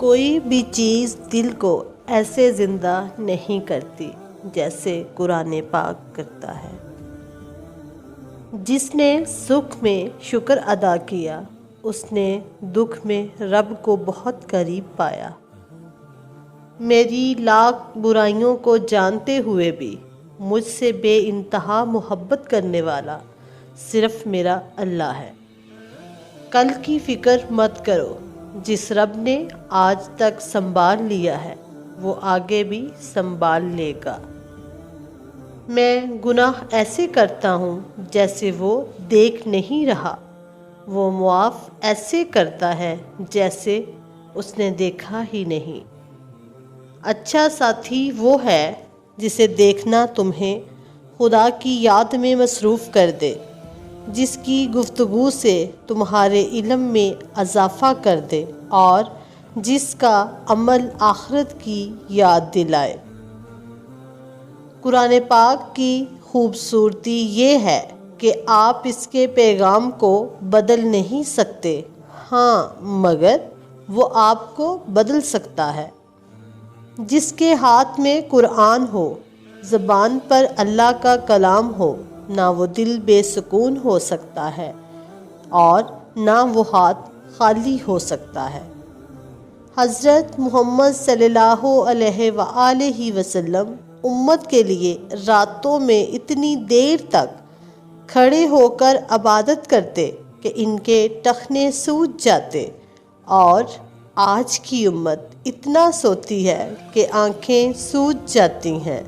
کوئی بھی چیز دل کو ایسے زندہ نہیں کرتی جیسے قرآن پاک کرتا ہے۔ جس نے سکھ میں شکر ادا کیا اس نے دکھ میں رب کو بہت قریب پایا۔ میری لاکھ برائیوں کو جانتے ہوئے بھی مجھ سے بے انتہا محبت کرنے والا صرف میرا اللہ ہے۔ کل کی فکر مت کرو، جس رب نے آج تک سنبھال لیا ہے وہ آگے بھی سنبھال لے گا۔ میں گناہ ایسے کرتا ہوں جیسے وہ دیکھ نہیں رہا، وہ معاف ایسے کرتا ہے جیسے اس نے دیکھا ہی نہیں۔ اچھا ساتھی وہ ہے جسے دیکھنا تمہیں خدا کی یاد میں مصروف کر دے، جس کی گفتگو سے تمہارے علم میں اضافہ کر دے اور جس کا عمل آخرت کی یاد دلائے۔ قرآن پاک کی خوبصورتی یہ ہے کہ آپ اس کے پیغام کو بدل نہیں سکتے، ہاں مگر وہ آپ کو بدل سکتا ہے۔ جس کے ہاتھ میں قرآن ہو، زبان پر اللہ کا کلام ہو، نہ وہ دل بے سکون ہو سکتا ہے اور نہ وہ ہاتھ خالی ہو سکتا ہے۔ حضرت محمد صلی اللہ علیہ وآلہ وسلم امت کے لیے راتوں میں اتنی دیر تک کھڑے ہو کر عبادت کرتے کہ ان کے ٹخنے سوج جاتے، اور آج کی امت اتنا سوتی ہے کہ آنکھیں سوج جاتی ہیں۔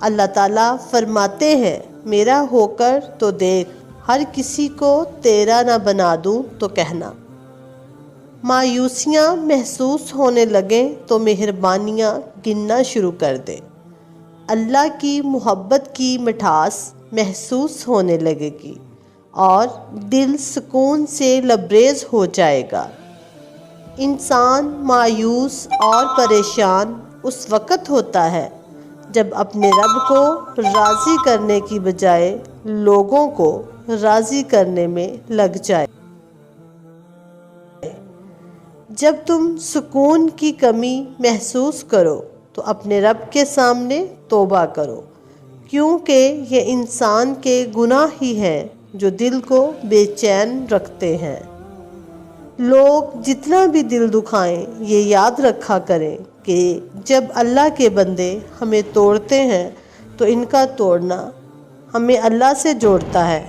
اللہ تعالیٰ فرماتے ہیں، میرا ہو کر تو دیکھ، ہر کسی کو تیرا نہ بنا دوں تو کہنا۔ مایوسیاں محسوس ہونے لگیں تو مہربانیاں گننا شروع کر دیں۔ اللہ کی محبت کی مٹھاس محسوس ہونے لگے گی اور دل سکون سے لبریز ہو جائے گا۔ انسان مایوس اور پریشان اس وقت ہوتا ہے جب اپنے رب کو راضی کرنے کی بجائے لوگوں کو راضی کرنے میں لگ جائے۔ جب تم سکون کی کمی محسوس کرو تو اپنے رب کے سامنے توبہ کرو، کیونکہ یہ انسان کے گناہ ہی ہیں جو دل کو بے چین رکھتے ہیں۔ لوگ جتنا بھی دل دکھائیں یہ یاد رکھا کریں کہ جب اللہ کے بندے ہمیں توڑتے ہیں تو ان کا توڑنا ہمیں اللہ سے جوڑتا ہے۔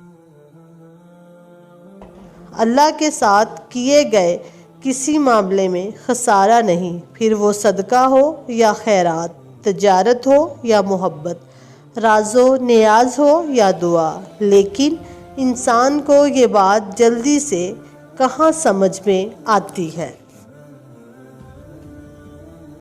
اللہ کے ساتھ کیے گئے کسی معاملے میں خسارہ نہیں، پھر وہ صدقہ ہو یا خیرات، تجارت ہو یا محبت، راز و نیاز ہو یا دعا۔ لیکن انسان کو یہ بات جلدی سے کہاں سمجھ میں آتی ہے۔